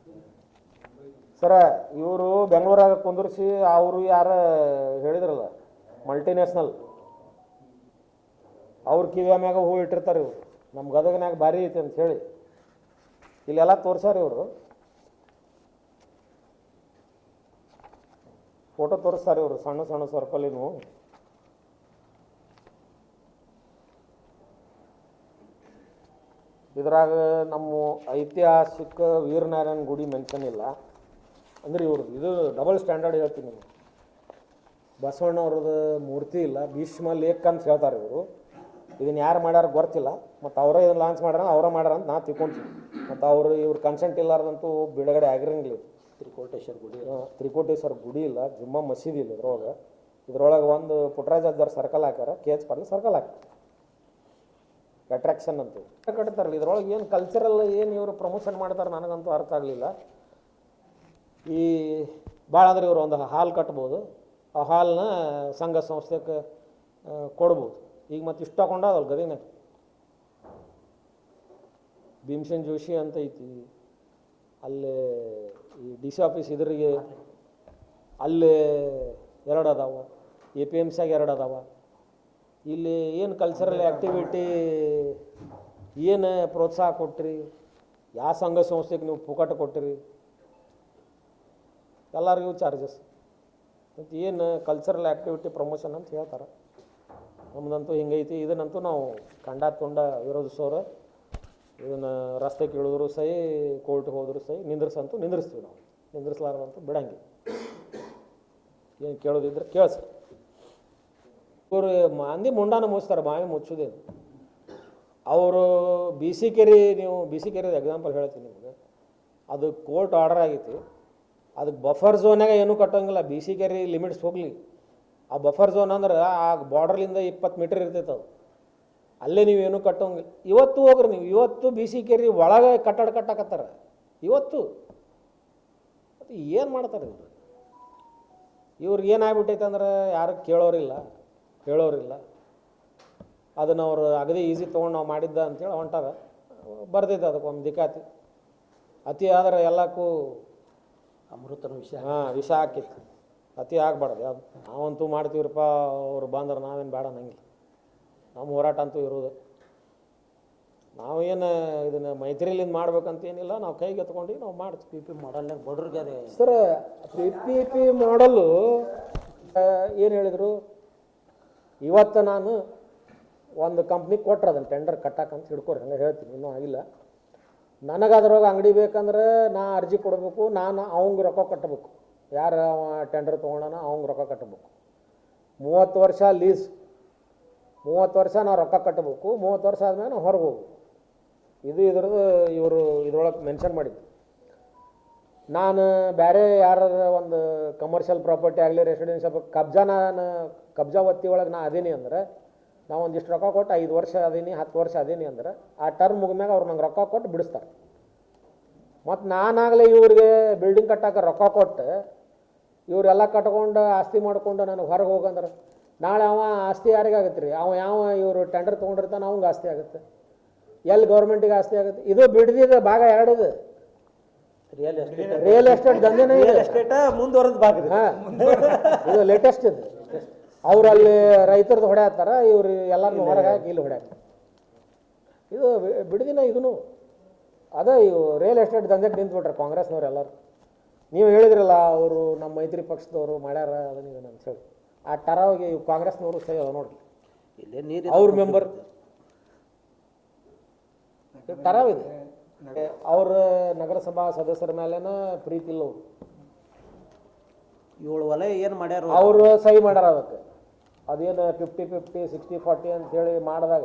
[SPEAKER 3] ಸರ, ಇವರು ಬೆಂಗಳೂರಾಗ ಕುಂದಿರಿಸಿ ಅವರು ಯಾರು ಹೇಳಿದ್ರಲ್ಲ ಮಲ್ಟಿನ್ಯಾಷನಲ್, ಅವ್ರ ಕಿವಿಯ ಮ್ಯಾಗ ಹೂ ಇಟ್ಟಿರ್ತಾರೆ ಇವರು. ನಮ್ಮ ಗದಗಿನಾಗ ಭಾರಿ ಐತೆ ಅಂತ ಹೇಳಿ ಇಲ್ಲೆಲ್ಲ ತೋರ್ಸಾರ ಇವರು. ಫೋಟೋ ತೋರಿಸ್ತಾರೆ ಇವರು ಸಣ್ಣ ಸಣ್ಣ ಸರ್ಕಲಿನು. ಇದ್ರಾಗ ನಮ್ಮ ಐತಿಹಾಸಿಕ ವೀರನಾರಾಯಣ ಗುಡಿ ಮೆನ್ಷನ್ ಇಲ್ಲ. ಅಂದ್ರೆ ಇವ್ರದ್ದು ಇದು ಡಬಲ್ ಸ್ಟ್ಯಾಂಡರ್ಡ್ ಹೇಳ್ತೀನಿ ನಿಮಗೆ. ಬಸವಣ್ಣವ್ರದ್ದು ಮೂರ್ತಿ ಇಲ್ಲ, ಭೀಷ್ಮ ಲೇಖ ಅಂತ ಹೇಳ್ತಾರೆ ಇವರು. ಇದನ್ನು ಯಾರು ಮಾಡ್ಯಾರ ಗೊತ್ತಿಲ್ಲ, ಮತ್ತು ಅವರೇ ಇದನ್ನು ಲಾಂಚ್ ಮಾಡ್ಯಾರ, ಅವರೇ ಮಾಡ್ಯಾರ ಅಂತ ನಾ ತಿಳ್ಕೊಂತೀನಿ. ಮತ್ತು ಇವ್ರ ಕನ್ಸೆಂಟ್ ಇಲ್ಲಾರ್ದಂತೂ ಬಿಡುಗಡೆ ಆಗಿರಂಗಿಲ್ಲ. ತ್ರಿಕೋಟೇಶ್ವರ ಗುಡಿ ಇಲ್ಲ, ಜುಮ್ಮಾ ಮಸೀದಿ ಇಲ್ಲ ಇದ್ರೊಳಗೆ ಒಂದು ಪುಟ್ಟರಾಜ ಅಜ್ಜಾರ್ ಸರ್ಕಲ್ ಹಾಕ್ಯಾರ, ಕೆ ಎಚ್ ಪಾಟೀಲ್ ಸರ್ಕಲ್ ಹಾಕ್ಯಾರ. ಅಟ್ರಾಕ್ಷನ್ ಅಂತ ಕಟ್ತಾರಲ್ಲ, ಇದ್ರೊಳಗೆ ಏನು ಕಲ್ಚರಲ್ ಏನು ಇವರು ಪ್ರಮೋಷನ್ ಮಾಡ್ತಾರೆ ನನಗಂತೂ ಅರ್ಥ ಆಗಲಿಲ್ಲ. ಈ ಭಾಳ ಅಂದ್ರೆ ಇವರು ಒಂದು ಹಾಲ್ ಕಟ್ಬೋದು, ಆ ಹಾಲ್ನ ಸಂಘ ಸಂಸ್ಥೆಗೆ ಕೊಡ್ಬೋದು. ಈಗ ಮತ್ತೆ ಇಷ್ಟ ತಗೊಂಡದಲ್ಲ ಗದಿನ ಭೀಮಸೇನ್ ಜೋಶಿ ಅಂತ ಐತಿ ಅಲ್ಲೇ, ಈ ಡಿ ಸಿ ಆಫೀಸ್ ಇದ್ರಿಗೆ ಅಲ್ಲೇ 2 ಅದಾವ, APMCಯಾಗ 2 ಅದಾವ. ಇಲ್ಲಿ ಏನು ಕಲ್ಚರಲ್ ಆ್ಯಕ್ಟಿವಿಟಿ ಏನು ಪ್ರೋತ್ಸಾಹ ಕೊಟ್ಟಿರಿ, ಯಾವ ಸಂಘ ಸಂಸ್ಥೆಗೆ ನೀವು ಪುಕಾಟ ಕೊಟ್ಟಿರಿ, ಎಲ್ಲರಿಗೂ ಚಾರ್ಜಸ್. ಮತ್ತು ಏನು ಕಲ್ಚರಲ್ ಆ್ಯಕ್ಟಿವಿಟಿ ಪ್ರಮೋಷನ್ ಅಂತ ಹೇಳ್ತಾರೆ. ನಮ್ಮದಂತೂ ಹಿಂಗೈತಿ. ಇದನ್ನಂತೂ ನಾವು ಕಂಡ ವಿರೋಧಿಸೋರು. ಇದನ್ನು ರಸ್ತೆಗೆ ಇಳಿದ್ರು ಸಹಿ, ಕೋರ್ಟ್ಗೆ ಹೋದ್ರು ಸಹಿ, ನಿಂದ್ರಿಸ್ತೀವಿ ನಾವು. ನಿಂದ್ರಿಸ್ಲಾರ್ದಂತೂ ಬಿಡಂಗಿಲ್ಲ. ಏನು ಕೇಳೋದಿದ್ರೆ ಕೇಳಿಸಿ. ಇವರು ಮಂದಿ ಮುಂಡಾನ ಮುಚ್ತಾರೆ, ಬಾವಿ ಮುಚ್ಚೋದೇನು. ಅವರು ಬಿ ಸಿ ಕೆರೆ ಎಕ್ಸಾಂಪಲ್ ಹೇಳ್ತೀನಿ ನಿಮಗೆ. ಅದು ಕೋರ್ಟ್ ಆರ್ಡರ್ ಆಗೈತಿ, ಅದಕ್ಕೆ ಬಫರ್ ಝೋನಾಗ ಏನೂ ಕಟ್ಟೋಂಗಿಲ್ಲ. ಬಿ ಸಿ ಕೆರೆ ಲಿಮಿಟ್ಸ್ ಹೋಗಲಿ, ಆ ಬಫರ್ ಝೋನ್ ಅಂದ್ರೆ ಆ ಬಾರ್ಡ್ರಲಿಂದ 20 ಮೀಟರ್ ಇರ್ತೈತೆ ಅದು. ಅಲ್ಲೇ ನೀವೇನು ಕಟ್ಟೋಂಗಿಲ್ಲ. ಇವತ್ತು ಹೋಗ್ರಿ ನೀವು, ಇವತ್ತು ಬಿ ಸಿ ಕೆರೆ ಒಳಗೆ ಕಟ್ಟಡ ಕಟ್ಟಾಕತ್ತಾರ ಇವತ್ತು. ಮತ್ತು ಏನು ಮಾಡ್ತಾರೆ ಇವರು? ಇವ್ರಿಗೆ ಏನಾಗ್ಬಿಟ್ಟೈತೆ ಅಂದ್ರೆ ಯಾರು ಕೇಳೋರಿಲ್ಲ, ಹೇಳೋರಿಲ್ಲ. ಅದನ್ನು ಅವರು ಅಗದಿ ಈಸಿ ತೊಗೊಂಡು ನಾವು ಮಾಡಿದ್ದ ಅಂತೇಳಿ ಹೊಂಟಾರ. ಬರ್ದೈತೆ ಅದಕ್ಕೊಂದು ದಿಕ್ಕಾತಿ. ಅತಿ ಆದ್ರೆ ಎಲ್ಲಕ್ಕೂ
[SPEAKER 2] ಅಮೃತನ ವಿಷಯ
[SPEAKER 3] ವಿಷ ಹಾಕಿತ್ತು. ಅತಿ ಆಗ್ಬಾರ್ದು ಯಾವುದು. ನಾವಂತೂ ಮಾಡ್ತೀವ್ರಪ್ಪ, ಅವ್ರು ಬಂದ್ರೆ ನಾವೇನು ಬೇಡ ಅನ್ನಂಗಿಲ್ಲ. ನಮ್ಮ ಹೋರಾಟ ಅಂತೂ ಇರೋದು. ನಾವೇನು ಇದನ್ನು ಮೈತ್ರಿಲಿಂದ ಮಾಡ್ಬೇಕಂತೇನಿಲ್ಲ, ನಾವು ಕೈಗೆ ಎತ್ಕೊಂಡು ನಾವು ಮಾಡ್ತೀವಿ.
[SPEAKER 2] PP ಮಾಡಲ್ನಾಗ ಬಡ್ರಿಗೆ ಅದೇ
[SPEAKER 3] ಸರ್, PP ಮಾಡಲು ಏನು ಹೇಳಿದರು, ಇವತ್ತು ನಾನು ಒಂದು ಕಂಪ್ನಿಗೆ ಕೊಟ್ರೆ ಅದನ್ನು ಟೆಂಡರ್ ಕಟ್ಟಾಕಂತ ಹಿಡ್ಕೊರಿ, ಹಂಗೆ ಹೇಳ್ತೀನಿ, ಇನ್ನೂ ಆಗಿಲ್ಲ. ನನಗೆ ಅದ್ರೊಳಗೆ ಅಂಗಡಿ ಬೇಕಂದ್ರೆ ನಾ ಅರ್ಜಿ ಕೊಡಬೇಕು, ನಾನು ಅವಂಗೆ ರೊಕ್ಕ ಕಟ್ಟಬೇಕು. ಯಾರು ಅವ ಟೆಂಡರ್ ತೊಗೊಂಡಾನ ಅವಂಗೆ ರೊಕ್ಕ ಕಟ್ಟಬೇಕು. 30 ವರ್ಷ ಲೀಸ್, 30 ವರ್ಷ ನಾವು ರೊಕ್ಕ ಕಟ್ಟಬೇಕು. 30 ವರ್ಷ ಆದಮೇಲೆ ನಾವು ಹೊರಗೆ ಹೋಗ್ಬೇಕು. ಇದ್ರದ್ದು ಇವರು ಇದ್ರೊಳಗೆ ಮೆನ್ಷನ್ ಮಾಡಿದ್ದು. ನಾನು ಬೇರೆ ಯಾರ ಒಂದು ಕಮರ್ಷಿಯಲ್ ಪ್ರಾಪರ್ಟಿ ಆಗಲಿ, ರೆಸಿಡೆನ್ಷಿಯಲ್ ಕಬ್ಜಾ ಒತ್ತಿ ಒಳಗೆ ನಾ ಅದೀನಿ ಅಂದ್ರೆ, ನಾವು ಒಂದಿಷ್ಟು ರೊಕ್ಕ ಕೊಟ್ಟು 5 ವರ್ಷ ಅದೀನಿ, 10 ವರ್ಷ ಅದೀನಿ ಅಂದ್ರೆ, ಆ ಟರ್ಮ್ ಮುಗಿದ್ಮ್ಯಾಗ ಅವ್ರು ನಂಗೆ ರೊಕ್ಕ ಕೊಟ್ಟು ಬಿಡಿಸ್ತಾರೆ. ಮತ್ತು ನಾನಾಗಲೇ ಇವ್ರಿಗೆ ಬಿಲ್ಡಿಂಗ್ ಕಟ್ಟಕ್ಕೆ ರೊಕ್ಕ ಕೊಟ್ಟು ಇವರೆಲ್ಲ ಕಟ್ಕೊಂಡು ಆಸ್ತಿ ಮಾಡ್ಕೊಂಡು ನನಗೆ ಹೊರಗೆ ಹೋಗಂದ್ರೆ, ನಾಳೆ ಅವ ಆಸ್ತಿ ಯಾರಿಗಾಗತ್ತೆ ರೀ? ಯಾವ ಇವರು ಟೆಂಡರ್ ತೊಗೊಂಡಿರ್ತಾನೆ ಅವಂಗೆ ಆಸ್ತಿ ಆಗುತ್ತೆ. ಎಲ್ಲಿ ಗೌರ್ಮೆಂಟಿಗೆ ಆಸ್ತಿ ಆಗುತ್ತೆ? ಇದು ಬಿಡ್ದಿದೆ ಭಾಗ 2 ಇದು. ರಿಯಲ್ ಎಸ್ಟೇಟ್ ದಂಧೆನೇ
[SPEAKER 2] ಮುಂದುವರೆದ ಭಾಗ.
[SPEAKER 3] ಇದು ಲೇಟೆಸ್ಟ್ ಇದು. ಅವ್ರು ಅಲ್ಲಿ ರೈತರದ್ದು ಹೊಡೆಯತ್ತಾರ, ಇವ್ರು ಎಲ್ಲರನ್ನೂ ಹೊರಗೆ ಹಾಕಿ ಇಲ್ಲಿ ಹೊಡ್ಯಾಕ. ಇದು ಬಿಡ್ದಿನ ಇದೂ ಅದೇ. ಇವು ರಿಯಲ್ ಎಸ್ಟೇಟ್ ದಂಧೆಗೆ ನಿಂತ್ಬಿಟ್ರೆ ಕಾಂಗ್ರೆಸ್ನವ್ರು ಎಲ್ಲರೂ. ನೀವು ಹೇಳಿದ್ರಲ್ಲ ಅವರು ನಮ್ಮ ಮೈತ್ರಿ ಪಕ್ಷದವರು ಮಾಡ್ಯಾರ ಅದನ್ನ ಇದನ್ನ ಅಂತ ಹೇಳಿ, ಆ ಟರಾವಿಗೆ ಇವು ಕಾಂಗ್ರೆಸ್ನವರು ಸಹಿ ಅದ ನೋಡಿ.
[SPEAKER 2] ಇಲ್ಲೇ ನೀರು
[SPEAKER 3] ಅವ್ರ ಮೆಂಬರ್ ಟರಾವ್ ಇದೆ. ಅವ್ರ ನಗರಸಭಾ ಸದಸ್ಯರ ಮೇಲೇನ ಪ್ರೀತಿ ಇಲ್ಲ ಅವರು.
[SPEAKER 2] 7 ವಲಯ ಏನು ಮಾಡ್ಯಾರ
[SPEAKER 3] ಅವರು ಸಹಿ ಮಾಡ್ಯಾರ ಅದಕ್ಕೆ. ಅದೇನು 50-50 60-40 ಅಂತ ಹೇಳಿ ಮಾಡಿದಾಗ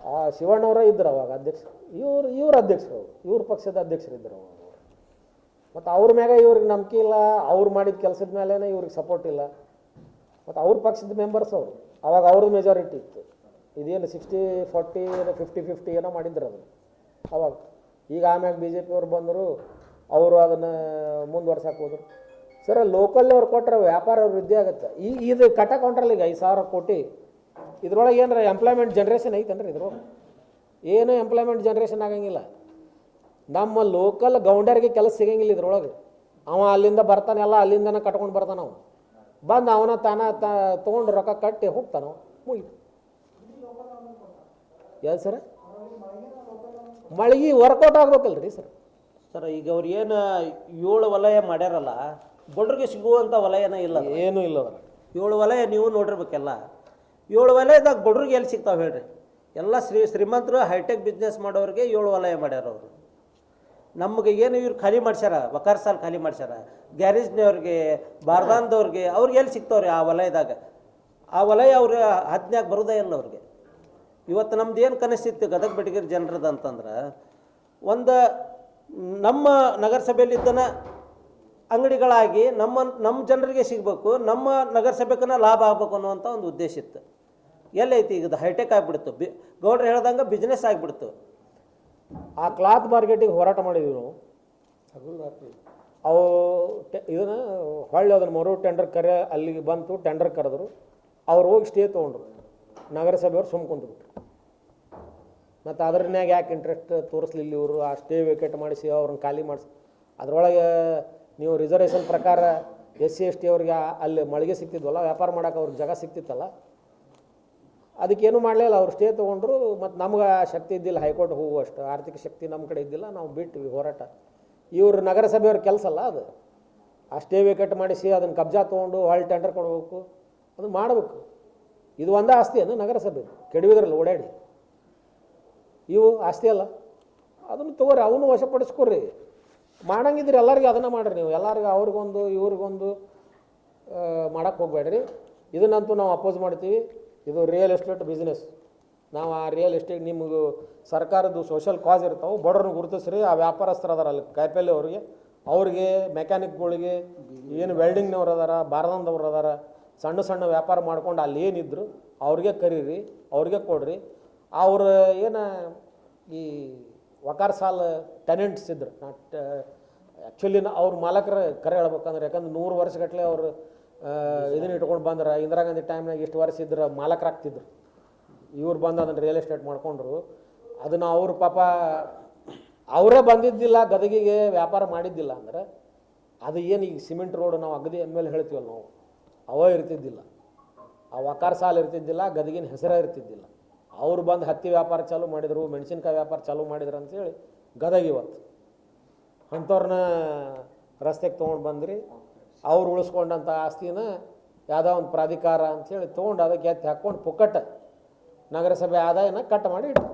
[SPEAKER 3] ಆ ಶಿವಣ್ಣವರ ಇದ್ರು ಅವಾಗ ಅಧ್ಯಕ್ಷ. ಇವ್ರ ಅಧ್ಯಕ್ಷರು, ಇವ್ರ ಪಕ್ಷದ ಅಧ್ಯಕ್ಷರು ಇದ್ರು ಅವಾಗ. ಮತ್ತು ಅವ್ರ ಮ್ಯಾಗ ಇವ್ರಿಗೆ ನಂಬಿಕೆ ಇಲ್ಲ, ಅವ್ರು ಮಾಡಿದ ಕೆಲಸದ ಮೇಲೇ ಇವ್ರಿಗೆ ಸಪೋರ್ಟ್ ಇಲ್ಲ. ಮತ್ತು ಅವ್ರ ಪಕ್ಷದ ಮೆಂಬರ್ಸ್ ಅವರು ಅವಾಗ ಅವ್ರದ್ದು ಮೆಜಾರಿಟಿ ಇತ್ತು. ಇದೇನು 60-40 50-50 ಏನೋ ಮಾಡಿದ್ರು ಅದನ್ನು ಅವಾಗ. ಈಗ ಆಮ್ಯಾಗ BJP ಅವ್ರು ಬಂದರು, ಅವರು ಅದನ್ನು ಮುಂದುವರ್ಸಕ್ಕೆ ಹೋದರು. ಸರ್, ಲೋಕಲ್ನವ್ರು ಕೊಟ್ಟರೆ ವ್ಯಾಪಾರ ವೃದ್ಧಿ ಆಗುತ್ತೆ. ಇದು ಕಟ್ಟಕೊಂಡ್ರಲ್ಲ ಈಗ 5,000 ಕೋಟಿ. ಇದ್ರೊಳಗೆ ಏನಾರ ಎಂಪ್ಲಾಯ್ಮೆಂಟ್ ಜನ್ರೇಷನ್ ಐತನ್ರಿ? ಇದ್ರೊಳಗೆ ಏನೂ ಎಂಪ್ಲಾಯ್ಮೆಂಟ್ ಜನ್ರೇಷನ್ ಆಗಂಗಿಲ್ಲ. ನಮ್ಮ ಲೋಕಲ್ ಗೌಂಡರಿಗೆ ಕೆಲಸ ಸಿಗಂಗಿಲ್ಲ ಇದ್ರೊಳಗೆ. ಅವ ಅಲ್ಲಿಂದ ಬರ್ತಾನೆ, ಎಲ್ಲ ಅಲ್ಲಿಂದನೇ ಕಟ್ಕೊಂಡು ಬರ್ತಾನೆ. ಅವ ಬಂದು ಅವನ ತೊಗೊಂಡು ರೊಕ್ಕ ಕಟ್ಟಿ ಹೋಗ್ತಾನ, ಮುಗಿ. ಯಾವ್ದು ಸರ್? ಮಳಿಗೆ ವರ್ಕೌಟ್ ಆಗ್ಬೇಕಲ್ರಿ ಸರ್.
[SPEAKER 2] ಸರ್, ಈಗ ಅವ್ರು ಏನು 7 ವಲಯ ಮಾಡ್ಯಾರಲ್ಲ, ಬಡ್ರಿಗೆ ಸಿಗುವಂಥ ವಲಯನ ಇಲ್ಲ ಅದು.
[SPEAKER 3] ಏನೂ ಇಲ್ಲ ಅದ್ರ
[SPEAKER 2] 7 ವಲಯ ನೀವು ನೋಡಿರ್ಬೇಕೆಲ್ಲ. 7 ವಲಯದಾಗ ಬಡ್ರಿಗೆ ಎಲ್ಲಿ ಸಿಗ್ತಾವೆ ಹೇಳ್ರಿ? ಎಲ್ಲ ಶ್ರೀಮಂತರು ಹೈಟೆಕ್ ಬಿಸ್ನೆಸ್ ಮಾಡೋರಿಗೆ 7 ವಲಯ ಮಾಡ್ಯಾರ ಅವರು. ನಮಗೆ ಏನು ಇವ್ರು ಖಾಲಿ ಮಾಡ್ಸ್ಯಾರ, ವಕಾರ ಸಾಲ ಖಾಲಿ ಮಾಡ್ಸ್ಯಾರ, ಗ್ಯಾರೇಜ್ನವ್ರಿಗೆ, ಬಾರ್ದಾನ್ದವ್ರಿಗೆ, ಅವ್ರಿಗೆ ಎಲ್ಲಿ ಸಿಗ್ತಾವ್ರಿ ಆ ವಲಯದಾಗ? ಆ ವಲಯ ಅವ್ರ ಹದ್ನ್ಯಾಗ ಬರೋದೇ ಇಲ್ಲ ಅವ್ರಿಗೆ. ಇವತ್ತು ನಮ್ದು ಏನು ಕನಸಿತ್ತು ಗದಗ ಬೆಟಗೇರಿ ಜನರದ್ದು ಅಂತಂದ್ರೆ, ಒಂದು ನಮ್ಮ ನಗರಸಭೆಯಲ್ಲಿದ್ದನ ಅಂಗಡಿಗಳಾಗಿ ನಮ್ಮ ಜನರಿಗೆ ಸಿಗಬೇಕು, ನಮ್ಮ ನಗರಸಭೆಕನ ಲಾಭ ಆಗ್ಬೇಕು ಅನ್ನುವಂಥ ಒಂದು ಉದ್ದೇಶ ಇತ್ತು. ಎಲ್ಲೈತಿ ಈಗ ಹೈಟೆಕ್ ಆಗಿಬಿಡ್ತು, ಗೌಡ್ರು ಹೇಳ್ದಂಗೆ ಬಿಸ್ನೆಸ್ ಆಗಿಬಿಡ್ತು.
[SPEAKER 3] ಆ ಕ್ಲಾತ್ ಮಾರ್ಕೆಟಿಗೆ ಹೋರಾಟ ಮಾಡಿದ್ವಿ ನಾವು. ಅವು ಇದನ್ನು ಹೊಳ್ಳಿ ಅದನ್ನು ಮರು ಟೆಂಡರ್ ಅಲ್ಲಿಗೆ ಬಂತು, ಟೆಂಡರ್ ಕರೆದ್ರು, ಅವ್ರು ಹೋಗಿ ಸ್ಟೇ ತೊಗೊಂಡ್ರು, ನಗರಸಭೆಯವ್ರು ಸುಮ್ಮ ಕುಂತ್ಬಿಟ್ರು. ಮತ್ತು ಅದ್ರನ್ಯಾಗ ಯಾಕೆ ಇಂಟ್ರೆಸ್ಟ್ ತೋರಿಸ್ಲಿಲ್ಲ ಇವರು? ಆ ಸ್ಟೇ ವೇಕೆಟ್ ಮಾಡಿಸಿ ಅವ್ರನ್ನ ಖಾಲಿ ಮಾಡಿಸಿ ಅದರೊಳಗೆ ನೀವು ರಿಸರ್ವೇಷನ್ ಪ್ರಕಾರ SC ST ಅವ್ರಿಗೆ ಅಲ್ಲಿ ಮಳಿಗೆ ಸಿಗ್ತಿದ್ವಲ್ಲ, ವ್ಯಾಪಾರ ಮಾಡೋಕೆ ಅವ್ರಿಗೆ ಜಾಗ ಸಿಗ್ತಿತ್ತಲ್ಲ, ಅದಕ್ಕೇನು ಮಾಡಲಿಲ್ಲ. ಅವ್ರು ಸ್ಟೇ ತೊಗೊಂಡ್ರು. ಮತ್ತು ನಮ್ಗೆ ಶಕ್ತಿ ಇದ್ದಿಲ್ಲ ಹೈಕೋರ್ಟ್ ಹೋಗುವಷ್ಟು ಆರ್ಥಿಕ ಶಕ್ತಿ ನಮ್ಮ ಕಡೆ ಇದ್ದಿಲ್ಲ, ನಾವು ಬಿಟ್ವಿ ಹೋರಾಟ. ಇವರು ನಗರಸಭೆಯವ್ರ ಕೆಲಸ ಅಲ್ಲ ಅದು. ಆ ಸ್ಟೇ ವೇಕೆಟ್ ಮಾಡಿಸಿ ಅದನ್ನು ಕಬ್ಜಾ ತೊಗೊಂಡು ಹೊಳ್ಳಿ ಟೆಂಡರ್ ಕೊಡಬೇಕು, ಅದು ಮಾಡಬೇಕು. ಇದು ಒಂದೇ ಆಸ್ತಿ ಏನು ನಗರಸಭೆ? ಕೆಡವಿದ್ರಲ್ಲ ಓಡಾಡಿ, ಇವು ಆಸ್ತಿ ಅಲ್ಲ. ಅದನ್ನು ತೊಗೋರಿ, ಅವನು ವಶಪಡಿಸ್ಕೊಡ್ರಿ. ಮಾಡಂಗಿದ್ರಿ ಎಲ್ಲರಿಗೂ ಅದನ್ನು ಮಾಡಿರಿ. ನೀವು ಎಲ್ಲರಿಗೂ ಅವ್ರಿಗೊಂದು ಇವ್ರಿಗೊಂದು ಮಾಡೋಕ್ಕೆ ಹೋಗಬೇಡ್ರಿ. ಇದನ್ನಂತೂ ನಾವು ಅಪೋಸ್ ಮಾಡ್ತೀವಿ. ಇದು ರಿಯಲ್ ಎಸ್ಟೇಟ್ ಬಿಸ್ನೆಸ್. ನಾವು ಆ ರಿಯಲ್ ಎಸ್ಟೇಟ್ ನಿಮಗೂ ಸರ್ಕಾರದ್ದು ಸೋಷಲ್ ಕಾಸ್ ಇರ್ತಾವೆ, ಬಡವ್ರನ್ನ ಗುರುತಿಸ್ರಿ. ಆ ವ್ಯಾಪಾರಸ್ಥರು ಅದಾರ ಅಲ್ಲಿ ಕಾಯಿಪಲ್ಲೆ ಅವ್ರಿಗೆ ಮೆಕ್ಯಾನಿಕ್ಗಳಿಗೆ, ಏನು ವೆಲ್ಡಿಂಗ್ನವ್ರು ಅದಾರ, ಬಾರದಂದವ್ರು ಅದಾರ, ಸಣ್ಣ ಸಣ್ಣ ವ್ಯಾಪಾರ ಮಾಡ್ಕೊಂಡು ಅಲ್ಲಿ ಏನಿದ್ರು ಅವ್ರಿಗೆ ಕರೀರಿ, ಅವ್ರಿಗೆ ಕೊಡ್ರಿ. ಅವ್ರು ಏನು ಈ ವಕಾರ ಸಾಲ ಟೆನೆಂಟ್ಸ್ ಇದ್ರು, ಆ್ಯಕ್ಚುಲಿ ಅವ್ರ ಮಾಲಕರ ಕರೆ ಹೇಳ್ಬೇಕಂದ್ರೆ, ಯಾಕಂದ್ರೆ 100 ವರ್ಷಗಟ್ಟಲೆ ಅವರು ಇದನ್ನ ಇಟ್ಕೊಂಡು ಬಂದ್ರೆ, ಇಂದಿರಾ ಗಾಂಧಿ ಟೈಮ್ನಾಗ ಎಷ್ಟು ವರ್ಷ ಇದ್ರೆ ಮಾಲಕರಾಗ್ತಿದ್ರು. ಇವ್ರು ಬಂದು ಅದನ್ನು ರಿಯಲ್ ಎಸ್ಟೇಟ್ ಮಾಡ್ಕೊಂಡ್ರು. ಅದನ್ನು ಅವ್ರ ಪಾಪ ಅವರೇ ಬಂದಿದ್ದಿಲ್ಲ ಗದಗಿಗೆ, ವ್ಯಾಪಾರ ಮಾಡಿದ್ದಿಲ್ಲ ಅಂದ್ರೆ ಅದು ಏನು ಈಗ ಸಿಮೆಂಟ್ ರೋಡ್ ನಾವು ಅಗದಿ ಅಂದಮೇಲೆ ಹೇಳ್ತೀವಲ್ಲ ನಾವು, ಅವ ಇರ್ತಿದ್ದಿಲ್ಲ. ಆ ವಕಾರ ಸಾಲ ಇರ್ತಿದ್ದಿಲ್ಲ, ಗದಗಿನ ಹೆಸರೇ ಇರ್ತಿದ್ದಿಲ್ಲ. ಅವ್ರು ಬಂದು ಹತ್ತಿ ವ್ಯಾಪಾರ ಚಾಲೂ ಮಾಡಿದರು, ಮೆಣಸಿನ್ಕಾಯಿ ವ್ಯಾಪಾರ ಚಾಲೂ ಮಾಡಿದ್ರು ಅಂತೇಳಿ ಗದಗ ಇವತ್ತು ಅಂಥವ್ರನ್ನ ರಸ್ತೆಗೆ ತೊಗೊಂಡು ಬಂದ್ರಿ. ಅವ್ರು ಉಳಿಸ್ಕೊಂಡಂಥ ಆಸ್ತಿನ ಯಾವುದೋ ಒಂದು ಪ್ರಾಧಿಕಾರ ಅಂಥೇಳಿ ತೊಗೊಂಡು ಅದಕ್ಕೆ ಎತ್ತಿ ಹಾಕ್ಕೊಂಡು ಪುಕ್ಕಟ್ಟ ನಗರಸಭೆ ಆದಾಯನ ಕಟ್ ಮಾಡಿ ಇಟ್ರು.